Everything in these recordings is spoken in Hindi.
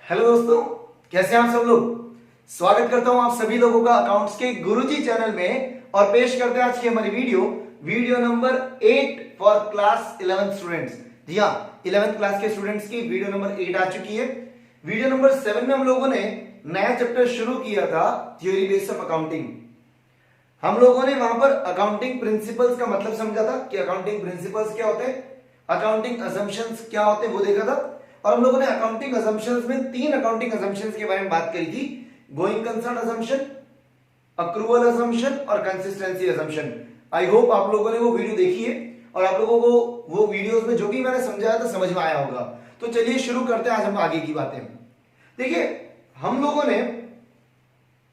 हेलो दोस्तों, कैसे हैं आप सब लोग। स्वागत करता हूं आप सभी लोगों का अकाउंट्स के गुरुजी चैनल में। और पेश करते हैं आज की हमारी video number 8 for class 11 students. जी हाँ, 11th क्लास के स्टूडेंट्स की वीडियो नंबर 8 आ चुकी है। वीडियो नंबर 7 में हम लोगों ने नया चैप्टर शुरू किया था, थ्योरी बेस ऑफ अकाउंटिंग। हम लोगों ने वहां पर अकाउंटिंग प्रिंसिपल्स का मतलब समझा था कि अकाउंटिंग प्रिंसिपल्स क्या होते हैं, अकाउंटिंग असम्पशंस क्या होते हैं वो देखा था। और हम लोगों ने अकाउंटिंग असम्पशंस में 3 अकाउंटिंग असम्पशंस के बारे में बात करी थी, going concern assumption, accrual assumption और कंसिस्टेंसी असम्पशन। आई होप आप लोगों ने वो वीडियो देखी है और आप लोगों को वो वीडियोस में जो भी मैंने समझाया था समझ में आया होगा। तो चलिए शुरू करते हैं आज हम आगे की बातें। देखिए, हम लोगों ने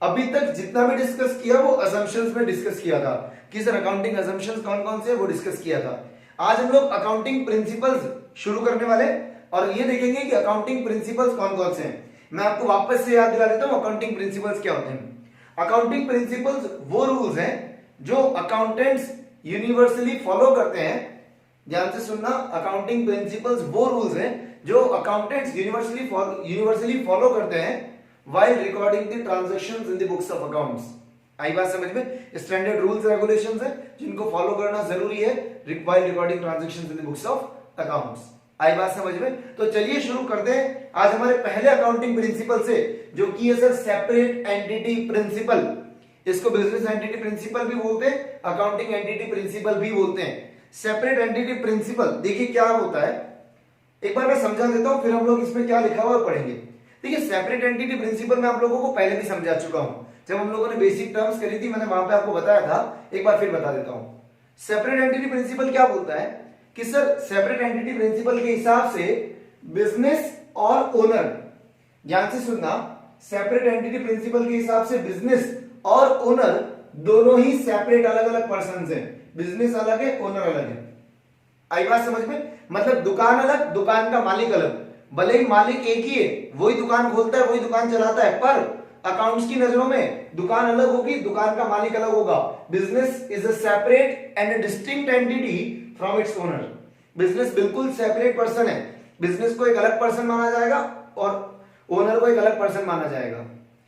अभी तक जितना भी डिस्कस किया वो असम्पशंस में डिस्कस किया था कि सर अकाउंटिंग असम्पशंस कौन कौन से वो डिस्कस किया था। आज हम लोग अकाउंटिंग प्रिंसिपल्स शुरू करने वाले और ये देखेंगे कि अकाउंटिंग प्रिंसिपल्स कौन कौन से हैं। मैं आपको वापस से याद दिला देता हूं अकाउंटिंग प्रिंसिपल्स क्या होते हैं। अकाउंटिंग प्रिंसिपल्स वो रूल्स हैं जो अकाउंटेंट्स यूनिवर्सली फॉलो करते हैं। ध्यान से सुनना, अकाउंटिंग प्रिंसिपल्स वो रूल्स हैं जो अकाउंटेंट्स यूनिवर्सली फॉलो करते हैं while recording the transactions in the books of accounts। आई बात समझ में। स्टैंडर्ड रूल्स रेगुलेशंस है जिनको फॉलो करना जरूरी है while recording transactions in the books of accounts। आई बात समझ में। तो चलिए शुरू करते हैं आज हमारे पहले अकाउंटिंग प्रिंसिपल से, जो कि है सर सेपरेट एंटिटी प्रिंसिपल। इसको बिजनेस एंटिटी प्रिंसिपल भी बोलते हैं, अकाउंटिंग एंटिटी प्रिंसिपल भी बोलते हैं। सेपरेट एंटिटी प्रिंसिपल देखिए क्या होता है, एक बार मैं समझा देता हूं, फिर हम लोग इसमें क्या लिखा हुआ पढ़ेंगे। देखिए, सेपरेट एंटिटी प्रिंसिपल मैं आप लोगों को पहले भी समझा चुका हूं, जब हम लोगों ने बेसिक टर्म्स करी थी मैंने वहां पे आपको बताया था। एक बार फिर बता देता हूं। सेपरेट एंटिटी प्रिंसिपल क्या बोलता है कि सर सेपरेट एंटिटी प्रिंसिपल के हिसाब से बिजनेस और ओनर, ध्यान से सुनना, सेपरेट एंटिटी प्रिंसिपल के हिसाब से बिजनेस और ओनर दोनों ही सेपरेट अलग अलग पर्सन हैं। बिजनेस अलग है, ओनर अलग है। आई बात समझ में। मतलब दुकान अलग, दुकान का मालिक अलग, भले ही मालिक एक ही है, वही दुकान खोलता है, वही दुकान चलाता है, पर अकाउंट्स की नजरों में दुकान अलग होगी, दुकान का मालिक अलग होगा। Business is a separate and a distinct entity from its owner. Business बिल्कुल सेपरेट पर्सन है, बिजनेस को एक अलग पर्सन माना जाएगा और ओनर को एक अलग पर्सन माना जाएगा।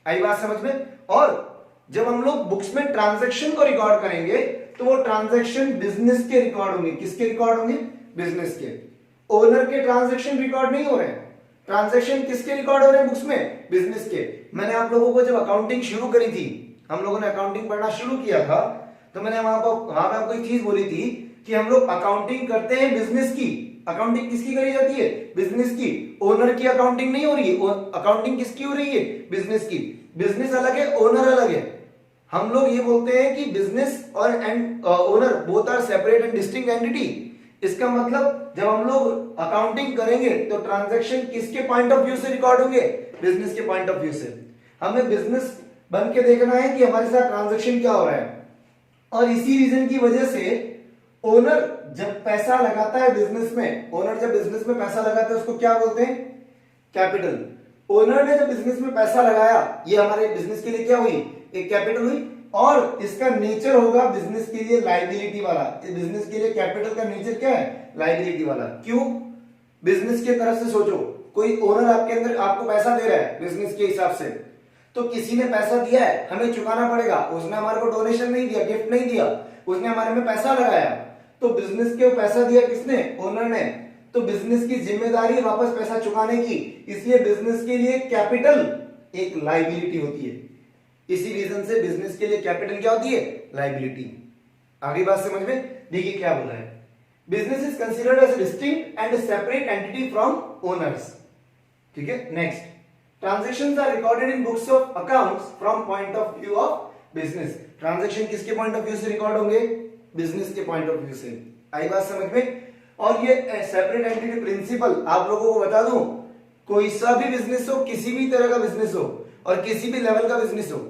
आई बात समझ में। और जब हम लोग बुक्स में ट्रांजैक्शन को रिकॉर्ड करेंगे तो वो ट्रांजैक्शन बिजनेस के रिकॉर्ड होंगे। किसके रिकॉर्ड होंगे? बिजनेस के। ओनर के ट्रांजैक्शन रिकॉर्ड नहीं हो रहे हैं। ट्रांजैक्शन किसके रिकॉर्ड हो रहे हैं बुक्स में? बिजनेस के। मैंने आप लोगों को जब अकाउंटिंग शुरू करी थी, हम लोगों ने अकाउंटिंग पढ़ना शुरू किया था, तो मैंने वहां पे आपको एक चीज बोली थी कि हम लोग अकाउंटिंग करते हैं बिजनेस की। अकाउंटिंग किसकी करी जाती है? बिजनेस की। ओनर की अकाउंटिंग नहीं हो रही है। अकाउंटिंग किसकी हो रही है? बिजनेस की। बिजनेस अलग है, ओनर अलग है। हम लोग ये बोलते हैं कि बिजनेस और owner both are separate and distinct entity. इसका मतलब जब हम लोग अकाउंटिंग करेंगे तो ट्रांजैक्शन किसके पॉइंट ऑफ व्यू से रिकॉर्ड होंगे? बिजनेस के पॉइंट ऑफ व्यू से। हमें बिजनेस बन के देखना है कि हमारे साथ ट्रांजैक्शन क्या हो रहा है। और इसी रीजन की वजह से ओनर जब पैसा लगाता है बिजनेस में, ओनर जब बिजनेस में पैसा लगाता है उसको क्या बोलते हैं? कैपिटल। ओनर ने जब बिजनेस में पैसा लगाया, ये हमारे बिजनेस के लिए क्या हुई? एक कैपिटल हुई। और इसका नेचर होगा बिजनेस के लिए लायबिलिटी वाला। बिजनेस के लिए कैपिटल का नेचर क्या है? लायबिलिटी वाला। क्यों? बिजनेस के तरफ से सोचो, कोई ओनर आपके अंदर आपको पैसा दे रहा है बिजनेस के हिसाब से, तो किसी ने पैसा दिया है, हमें चुकाना पड़ेगा। उसने हमारे को डोनेशन नहीं दिया, गिफ्ट नहीं दिया, उसने हमारे में पैसा लगाया, तो बिजनेस के पैसा दिया किसने? ओनर ने। तो बिजनेस की जिम्मेदारी वापस पैसा चुकाने की, इसलिए बिजनेस के लिए कैपिटल एक लायबिलिटी होती है। इसी रीजन से बिजनेस के लिए कैपिटल क्या होती है? लायबिलिटी। आगे बात समझ में। देखिए क्या बोला है, business is considered as distinct and separate entity from owners. ठीक है, next, transactions are recorded in books of accounts from point of view of business. Transaction किसके पॉइंट ऑफ व्यू से रिकॉर्ड होंगे? बिजनेस के पॉइंट ऑफ व्यू से। आई बात समझ में। और ये सेपरेट एंटिटी प्रिंसिपल आप लोगों को बता दूं, कोई सा भी बिजनेस हो, किसी भी तरह का बिजनेस हो और किसी भी लेवल का बिजनेस हो,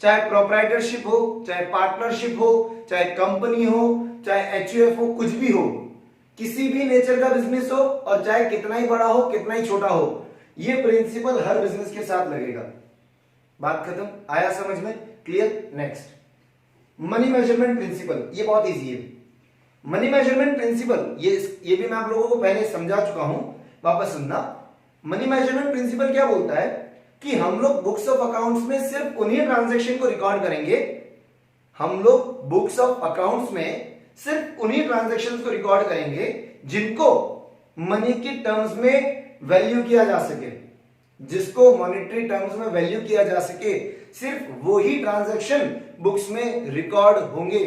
चाहे प्रोप्राइटरशिप हो, चाहे पार्टनरशिप हो, चाहे कंपनी हो, चाहे एचयूएफ हो, कुछ भी हो, किसी भी नेचर का बिजनेस हो और चाहे कितना ही बड़ा हो कितना ही छोटा हो, ये प्रिंसिपल हर बिजनेस के साथ लगेगा। बात खत्म। आया समझ में? Clear. Next, money measurement principle. ये बहुत इजी है। मनी मेजरमेंट प्रिंसिपल ये भी मैं आप लोगों को पहले समझा चुका हूं, वापस सुनना। मनी मेजरमेंट प्रिंसिपल क्या बोलता है कि हम लोग बुक्स ऑफ अकाउंट्स में सिर्फ उन्हीं ट्रांजैक्शन को रिकॉर्ड करेंगे, हम लोग बुक्स ऑफ अकाउंट्स में सिर्फ उन्हीं ट्रांजैक्शंस को रिकॉर्ड करेंगे जिनको मनी की टर्म्स में वैल्यू किया जा सके, जिसको मॉनेटरी टर्म्स में वैल्यू किया जा सके, सिर्फ वही ट्रांजैक्शन बुक्स में रिकॉर्ड होंगे।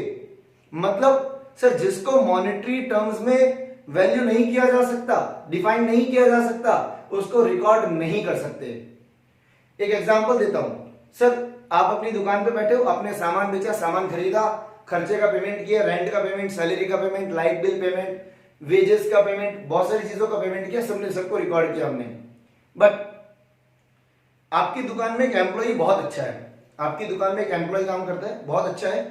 मतलब सर जिसको मॉनेटरी टर्म्स में वैल्यू नहीं किया जा सकता, डिफाइन नहीं किया जा सकता, उसको रिकॉर्ड नहीं कर सकते। एक एग्जांपल देता हूं, सर आप अपनी दुकान पे बैठे हो, आपने सामान बेचा, सामान खरीदा, खर्चे का पेमेंट किया, रेंट का पेमेंट, सैलरी का payment, light bill payment, wages का पेमेंट, बहुत सारी चीजों का पेमेंट किया, सबको रिकॉर्ड किया हमने। बट आपकी दुकान में एक एम्प्लॉय बहुत अच्छा है, आपकी दुकान में एक एम्प्लॉय काम करता है, बहुत अच्छा है,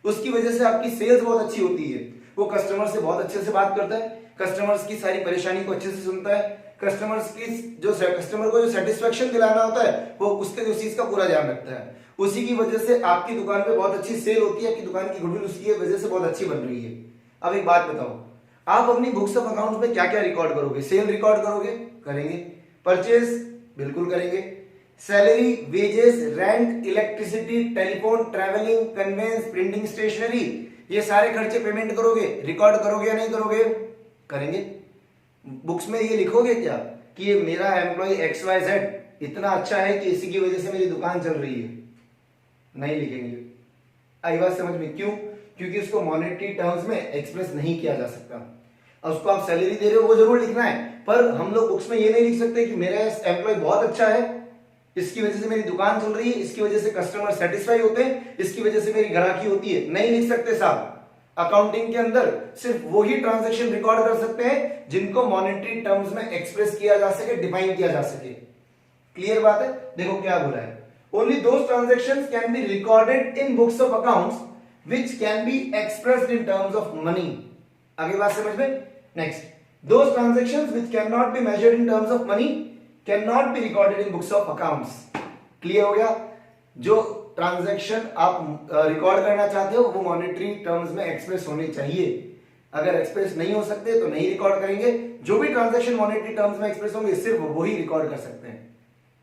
उसकी वजह से आपकी सेल्स बहुत अच्छी होती है, वो कस्टमर से बहुत अच्छे से बात करता है, कस्टमर्स की सारी परेशानी को अच्छे से सुनता है, कस्टमर्स की कस्टमर को जो सेटिस्फेक्शन दिलाना होता है वो उसके उस चीज का पूरा ध्यान रखता है। उसी की वजह से आपकी दुकान पे बहुत अच्छी सेल होती है, आपकी दुकान की गुडविल उसकी वजह से बहुत अच्छी बन रही है। अब एक बात बताओ, आप अपनी बुक्स ऑफ अकाउंट्स में क्या क्या रिकॉर्ड करोगे? सेल रिकॉर्ड करोगे? करेंगे। परचेज बिल्कुल करेंगे। Salary, wages, rent, electricity, telephone, travelling, conveyance, printing stationery, ये सारे खर्चे पेमेंट करोगे, रिकॉर्ड करोगे या नहीं करोगे? करेंगे। बुक्स में ये लिखोगे क्या कि ये मेरा एम्प्लॉय XYZ इतना अच्छा है कि इसी की वजह से मेरी दुकान चल रही है? नहीं लिखेंगे। आई बात समझ में? क्यों? क्योंकि उसको मॉनेटरी टर्म्स में एक्सप्रेस नहीं किया जा सकता। अब उसको आप सैलरी दे रहे हो वो जरूर लिखना है, पर हम लोग बुक्स में ये नहीं लिख सकते कि मेरा एम्प्लॉय बहुत अच्छा है, इसकी वजह से मेरी दुकान चल रही है, इसकी वजह से कस्टमर सेटिस्फाई होते हैं, इसकी वजह से मेरी ग्राहकी होती है। नहीं लिख सकते साहब। अकाउंटिंग के अंदर सिर्फ वही ट्रांजैक्शन रिकॉर्ड कर सकते हैं जिनको मॉनेटरी टर्म्स में एक्सप्रेस किया जा सके, डिफाइन किया जा सके। क्लियर बात है? देखो क्या बोला है, only those transactions can be recorded in books of accounts which can be expressed in terms of money. आगे बात समझ में? Next, those transactions which can not be measured in terms of money can not be recorded in books of accounts. Clear हो गया? जो ट्रांजैक्शन आप रिकॉर्ड करना चाहते हो वो मॉनेटरी टर्म्स में एक्सप्रेस होने चाहिए। अगर एक्सप्रेस नहीं हो सकते तो नहीं रिकॉर्ड करेंगे। जो भी ट्रांजैक्शन मॉनेटरी टर्म्स में एक्सप्रेस होंगे सिर्फ वही रिकॉर्ड कर सकते हैं।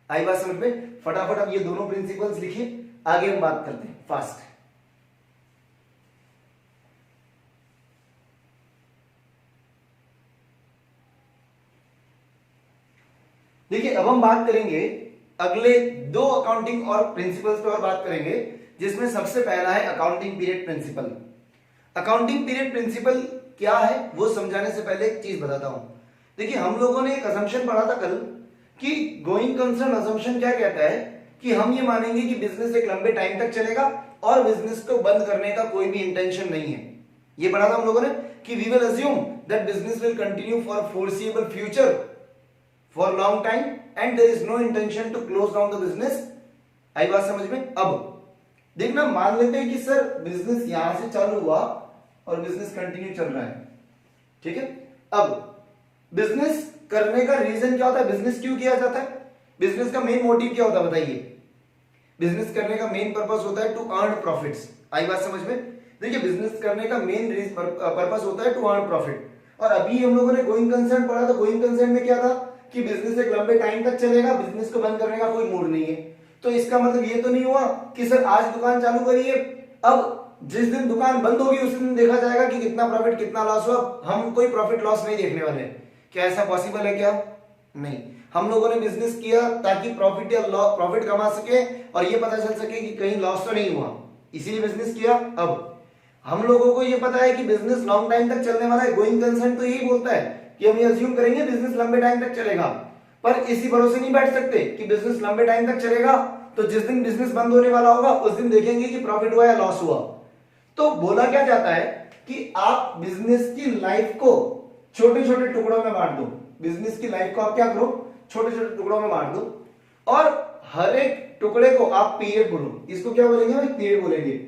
आई बात समझ में? फटाफट अब ये दोनों प्रिंसिपल्स लिखिए, आगे हम बात करते हैं फास्ट। देखिए अब हम बात करेंगे अगले दो अकाउंटिंग और प्रिंसिपल्स पे और बात करेंगे, जिसमें सबसे पहला है accounting period principle. Accounting period principle क्या है वो समझाने से पहले एक चीज बताता हूं। देखिए हम लोगों ने एक असम्पशन पढ़ा था कल कि गोइंग कंसर्न असम्पशन क्या कहता है कि हम ये मानेंगे कि बिजनेस एक लंबे टाइम तक चलेगा और बिजनेस को बंद करने का कोई भी इंटेंशन नहीं है। ये पढ़ा था हम लोगों ने कि we will assume that business will continue for foreseeable future for long time and there is no intention to close down the business। आई बात समझ में? अब देखना, मान लेते हैं कि सर बिजनेस यहां से चालू हुआ और बिजनेस कंटिन्यू चल रहा है, ठीक है। अब बिजनेस करने का रीजन क्या होता है? बिजनेस क्यों किया जाता है? बिजनेस का मेन मोटिव क्या होता है बताइए? बिजनेस करने का मेन पर्पस होता है टू अर्न प्रॉफिट्स। आई बात समझ में? देखिए बिजनेस करने का मेन पर्पस होता है टू अर्न प्रॉफिट। और अभी हम लोगों ने गोइंग कंसर्न पढ़ा था। गोइंग कंसर्न में क्या था कि बिजनेस एक लंबे टाइम तक चलेगा, बिजनेस को बंद करने का कोई मूड नहीं है। तो इसका मतलब ये तो नहीं हुआ कि सर आज दुकान चालू करिए, अब जिस दिन दुकान बंद होगी उस दिन देखा जाएगा कि कितना प्रॉफिट कितना लॉस हुआ, हम कोई प्रॉफिट लॉस नहीं देखने वाले। क्या ऐसा पॉसिबल है क्या? नहीं। हम लोगों ने बिजनेस किया ताकि प्रॉफिट या प्रॉफिट कमा सके और ये पता चल सके कि कहीं लॉस तो नहीं हुआ, इसीलिए बिजनेस किया। अब हम लोगों को ये पता है कि बिजनेस लॉन्ग टाइम तक चलने वाला है। गोइंग कंसर्न तो यही बोलता है कि हम ये अज्यूम करेंगे बिजनेस लंबे टाइम तक चलेगा, पर इसी भरोसे नहीं बैठ सकते कि बिजनेस लंबे टाइम तक चलेगा तो जिस दिन बिजनेस बंद होने वाला होगा उस दिन देखेंगे कि प्रॉफिट हुआ या लॉस हुआ। तो बोला क्या जाता है कि आप बिजनेस की लाइफ को छोटे छोटे टुकड़ों में बांट दो। बिजनेस की लाइफ को आप क्या करो? छोटे छोटे टुकड़ों में बांट दो और हर एक टुकड़े को आप पीरियड बोलो। इसको क्या बोलेंगे? हम पीरियड बोलेंगे।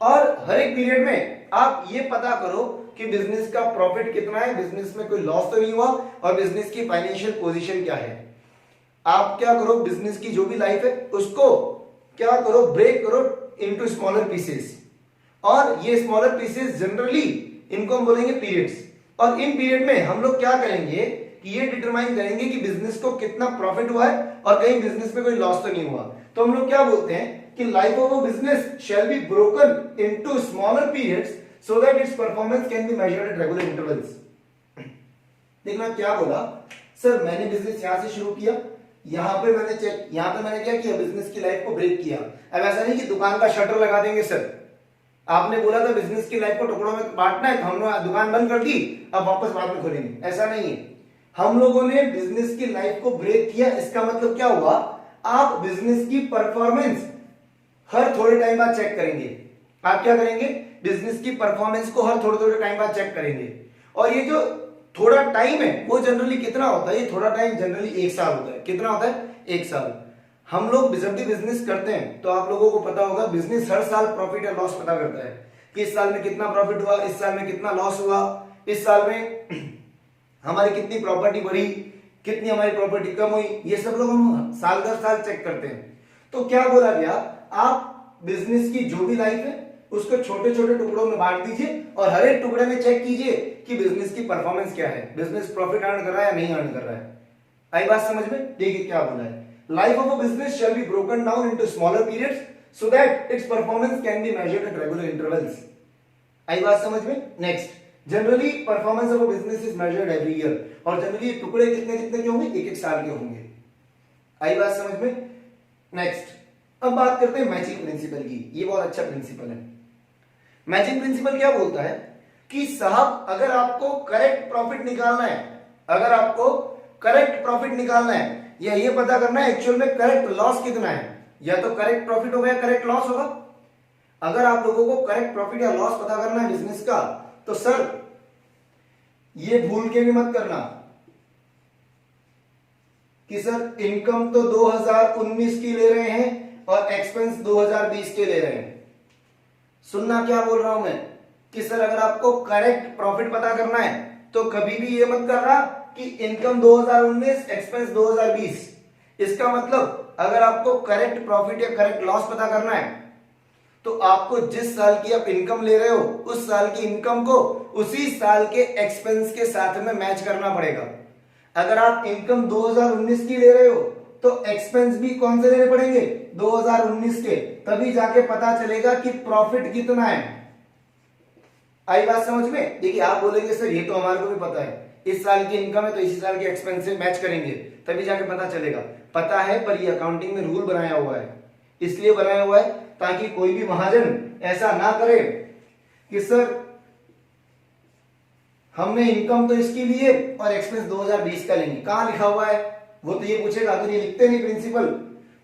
और हर एक पीरियड में आप ये पता करो कि बिजनेस का प्रॉफिट कितना है, बिजनेस में कोई लॉस तो नहीं हुआ और बिजनेस की फाइनेंशियल पोजीशन क्या है। आप क्या करो? बिजनेस की जो भी लाइफ है उसको क्या करो? ब्रेक करो इनटू स्मॉलर पीसेस। और ये स्मॉलर पीसेस जनरली इनको हम बोलेंगे पीरियड्स। और इन पीरियड में हम लोग क्या करेंगे कि ये डिटरमाइन करेंगे कि बिजनेस को कितना प्रॉफिट हुआ है और कहीं बिजनेस में कोई लॉस तो नहीं हुआ। तो हम लोग क्या बोलते हैं कि life of a business shall be broken into smaller periods so that its performance can be measured at regular intervals. देखना क्या बोला सर, मैंने बिजनेस यहां से शुरू किया, यहां पे मैंने चेक, यहां पे मैंने क्या किया, बिजनेस की लाइफ को ब्रेक किया। अब ऐसा नहीं कि दुकान का शटर लगा देंगे सर, आपने बोला था बिजनेस की लाइफ को टुकड़ों में बांटना है, हमने दुकान बंद कर दी, अब वापस बाद में खोलेंगे, ऐसा नहीं है। हम लोगों ने बिजनेस की लाइफ को ब्रेक किया, इसका मतलब क्या हुआ, आप बिजनेस की परफॉर्मेंस हर थोड़े टाइम बाद चेक करेंगे। आप क्या करेंगे, बिजनेस की परफॉर्मेंस को हर थोड़े थोड़े टाइम बाद चेक करेंगे। और ये जो थोड़ा टाइम है वो जनरली कितना होता है, ये थोड़ा टाइम जनरली 1 साल होता है। कितना होता है, 1 साल। हम लोग जब भी बिजनेस करते हैं तो आप लोगों को पता होगा बिजनेस हर साल प्रॉफिट या लॉस पता करता है कि इस साल में कितना प्रॉफिट हुआ, इस साल में कितना लॉस हुआ, इस साल में हमारी कितनी प्रॉपर्टी बढ़ी, कितनी हमारी प्रॉपर्टी कम हुई, ये सब लोग हम साल दर साल चेक करते हैं। तो क्या बोला गया, आप बिजनेस की जो भी लाइफ है उसको छोटे छोटे टुकड़ों में बांट दीजिए और हर एक टुकड़े में चेक कीजिए कि बिजनेस की परफॉर्मेंस क्या है, बिजनेस प्रॉफिट अर्न कर रहा है या नहीं अर्न कर रहा है। आई बात समझ में? देखिए क्या बोला है, life of a business shall be broken down into smaller periods so that its performance can be measured at regular intervals. आई बात समझ में? Next, generally performance of a business is measured every year, और जनरली टुकड़े कितने कितने के होंगे, 1-1 साल के होंगे। आई बात समझ में? नेक्स्ट, अब बात करते हैं मैचिंग प्रिंसिपल की। ये बहुत अच्छा प्रिंसिपल है। मैचिंग प्रिंसिपल क्या बोलता है कि साहब अगर आपको करेक्ट प्रॉफिट निकालना है, अगर आपको करेक्ट प्रॉफिट निकालना है या ये पता करना है एक्चुअल में करेक्ट लॉस कितना है, या तो करेक्ट प्रॉफिट होगा या करेक्ट लॉस होगा। अगर आप लोगों को करेक्ट प्रॉफिट या लॉस पता करना है बिजनेस का, तो सर ये भूल के भी मत करना कि सर इनकम तो 2019 की ले रहे हैं और एक्सपेंस 2020 के ले रहे हैं। सुनना क्या बोल रहा हूं मैं कि सर अगर आपको करेक्ट प्रॉफिट पता करना है तो कभी भी ये मत करना कि इनकम 2019 एक्सपेंस 2020। इसका मतलब अगर आपको करेक्ट प्रॉफिट या करेक्ट लॉस पता करना है तो आपको जिस साल की आप इनकम ले रहे हो उस साल की इनकम को उसी साल के एक्सपेंस के साथ में मैच करना पड़ेगा। अगर आप इनकम 2019 की ले रहे हो तो एक्सपेंस भी कौन से लेने पड़ेंगे, 2019 के, तभी जाके पता चलेगा कि प्रॉफिट कितना है। आई बात समझ में? देखिए आप बोलेंगे सर ये तो हमारे को भी पता है, इस साल की इनकम है तो इसी साल के एक्सपेंस से मैच करेंगे तभी जाके पता चलेगा। पता है, पर ये अकाउंटिंग में रूल बनाया हुआ है, इसलिए बनाया हुआ है ताकि कोई भी महाजन ऐसा ना करे कि सर हमने इनकम तो इसकी लिए और एक्सपेंस 2020 का लेंगे। कहां लिखा हुआ है? वो तो ये पूछेगा, अगर ये लिखते नहीं प्रिंसिपल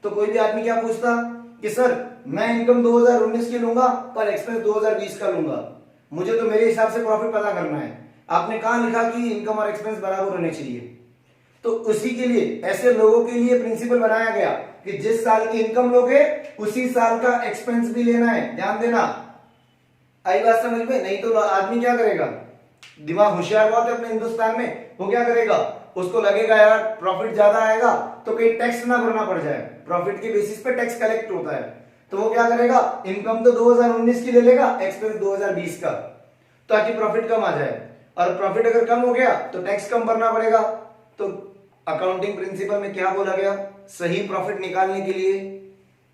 तो कोई भी आदमी क्या पूछता कि सर मैं इनकम 2019 की लूंगा पर एक्सपेंस 2020 का लूंगा, मुझे तो मेरे हिसाब से प्रॉफिट पता करना है। आपने कहां लिखा कि इनकम और एक्सपेंस बराबर होने चाहिए? तो उसी के लिए, ऐसे लोगों के लिए प्रिंसिपल बनाया गया कि जिस साल की इनकम लोगे उसी साल का एक्सपेंस भी लेना है। ध्यान देना, आई बात समझ में? नहीं तो आदमी क्या करेगा, दिमाग होशियार बहुत है अपने हिंदुस्तान में, वो क्या करेगा, उसको लगेगा यार प्रॉफिट ज्यादा आएगा तो कहीं टैक्स ना भरना पड़ जाए, प्रॉफिट के बेसिस पे टैक्स कलेक्ट होता है, तो वो क्या करेगा, इनकम तो 2019 की ले लेगा, एक्सपेंस 2020 का, ताकि प्रॉफिट कम आ जाए। और प्रॉफिट अगर कम हो गया तो टैक्स कम भरना पड़ेगा। तो अकाउंटिंग प्रिंसिपल में क्या बोला गया, सही प्रॉफिट निकालने के लिए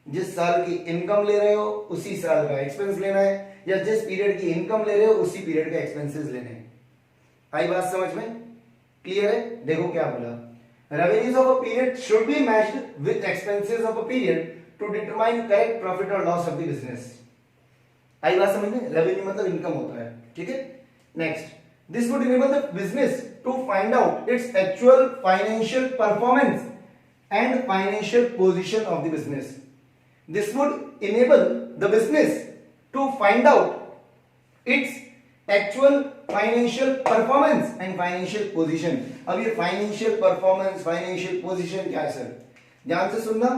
जिस साल की इनकम ले रहे हो उसी साल का एक्सपेंस लेना है, या जिस पीरियड की इनकम ले रहे हो उसी पीरियड का एक्सपेंसेस लेने हैं। आई बात समझ में? क्लियर है? देखो क्या बोला, revenues of a period should be matched with expenses of a period to determine correct profit और लॉस ऑफ द बिजनेस। आई बात समझ में? रेवेन्यू मतलब इनकम होता है, ठीक है। Next, this would enable the business to find out its actual financial performance and financial position of the business. This would enable the business to find out its actual financial performance and financial position. अब ये फाइनेंशियल परफॉर्मेंस, फाइनेंशियल पोजीशन क्या है सर? ध्यान से सुनना।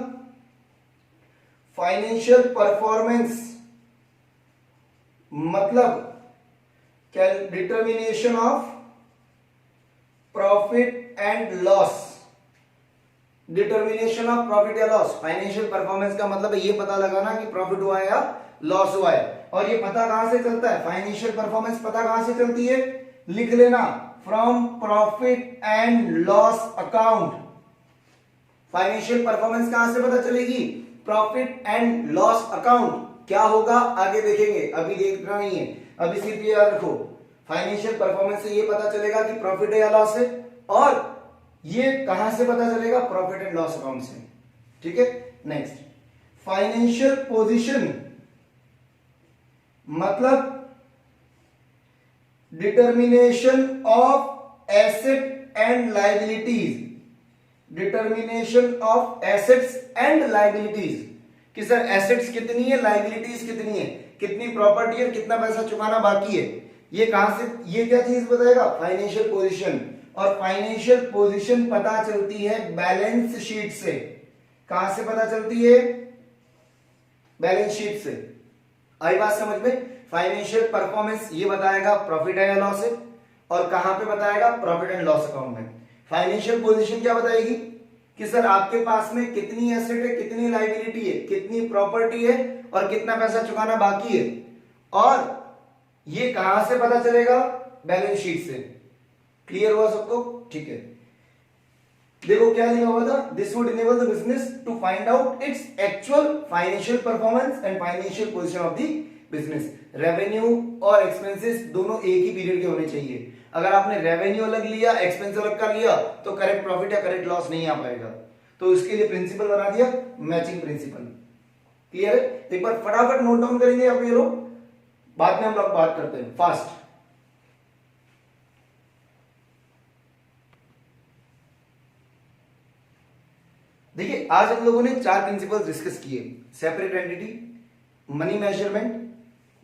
फाइनेंशियल परफॉर्मेंस मतलब determination of profit and loss, determination of profit या लॉस। फाइनेंशियल परफॉर्मेंस का मतलब है ये पता लगाना कि प्रॉफिट हुआ है या लॉस हुआ है। और ये पता कहां से चलता है, फाइनेंशियल परफॉर्मेंस पता कहां से चलती है, लिख लेना, from profit and loss account. Financial performance कहां से पता चलेगी? Profit and loss account. क्या होगा आगे देखेंगे, अभी देखना नहीं है, अभी सिर्फ ये याद रखो, फाइनेंशियल परफॉर्मेंस से ये पता चलेगा कि प्रॉफिट है या लॉस है, और ये कहां से पता चलेगा? प्रॉफिट एंड लॉस अकाउंट से। ठीक है, नेक्स्ट फाइनेंशियल पोजीशन मतलब determination of asset and liabilities. Determination of assets and liabilities कि सर एसेट्स कितनी है, लायबिलिटीज कितनी है, कितनी प्रॉपर्टी है, कितना पैसा चुकाना बाकी है, ये कहां से, ये क्या चीज बताएगा? Financial position. और फाइनेंशियल पोजीशन पता चलती है बैलेंस शीट से। कहां से पता चलती है? बैलेंस शीट से। आई बात समझ में? फाइनेंशियल परफॉर्मेंस ये बताएगा प्रॉफिट है या लॉस है, और कहां पे बताएगा? प्रॉफिट एंड लॉस अकाउंट में। फाइनेंशियल पोजीशन क्या बताएगी कि सर आपके पास में कितनी एसेट है, कितनी लायबिलिटी है, कितनी प्रॉपर्टी है, और कितना पैसा चुकाना बाकी है, और ये कहां से पता चलेगा? बैलेंस शीट से। क्लियर हुआ सबको? ठीक है, देखो क्या लिखा हुआ था, this would enable the business to find out its actual financial performance and financial position of the business. Revenue और एक्सपेंसेस दोनों एक ही पीरियड के होने चाहिए। अगर आपने रेवेन्यू अलग लिया, एक्सपेंस अलग कर लिया, तो करेक्ट प्रॉफिट या करेक्ट लॉस नहीं आ पाएगा। तो इसके लिए प्रिंसिपल बना दिया मैचिंग प्रिंसिपल। क्लियर है? एक बार फटाफट नोट डाउन करेंगे आप ये लोग, बाद में हम लोग बात करते हैं फास्ट। देखिए आज हम लोगों ने 4 प्रिंसिपल्स डिस्कस किए, separate entity, money measurement,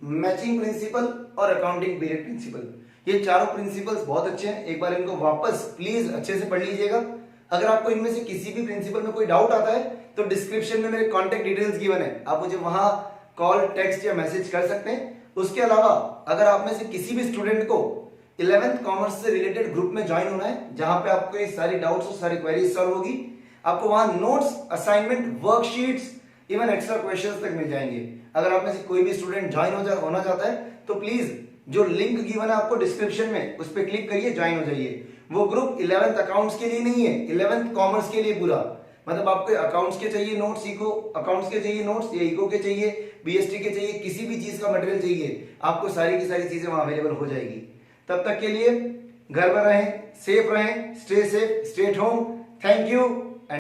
matching principal और अकाउंटिंग पीरियड प्रिंसिपल। ये चारों प्रिंसिपल्स बहुत अच्छे हैं, एक बार इनको वापस प्लीज अच्छे से पढ़ लीजिएगा। अगर आपको इनमें से किसी भी प्रिंसिपल में कोई डाउट आता है तो डिस्क्रिप्शन में मेरे कॉन्टेक्ट डिटेल्स गिवन है, आप मुझे वहां कॉल, टेक्स्ट या मैसेज कर सकते हैं। उसके अलावा अगर आप में से किसी भी स्टूडेंट को 11th कॉमर्स से रिलेटेड ग्रुप में ज्वाइन होना है, जहां पे आपको ये सारी डाउट्स और सारी क्वेरीज सॉल्व होगी, आपको वहां notes, assignment, worksheets, even extra questions तक मिल जाएंगे। अगर आप में से कोई भी स्टूडेंट ज्वाइन होना चाहता है तो प्लीज जो लिंक गिवन है आपको डिस्क्रिप्शन में, उस पर क्लिक करिए, ज्वाइन हो जाइए। वो ग्रुप 11th अकाउंट्स के लिए नहीं है, 11th कॉमर्स के लिए पूरा। मतलब आपको अकाउंट्स के चाहिए नोट्स, इको अकाउंट्स के चाहिए नोट्स, या इको के चाहिए, बीएसटी के चाहिए, किसी भी चीज का मटेरियल चाहिए, आपको सारी की सारी चीजें वहां अवेलेबल हो जाएगी। तब तक के लिए घर में रहें, सेफ रहें, stay safe, stay at home. Thank you.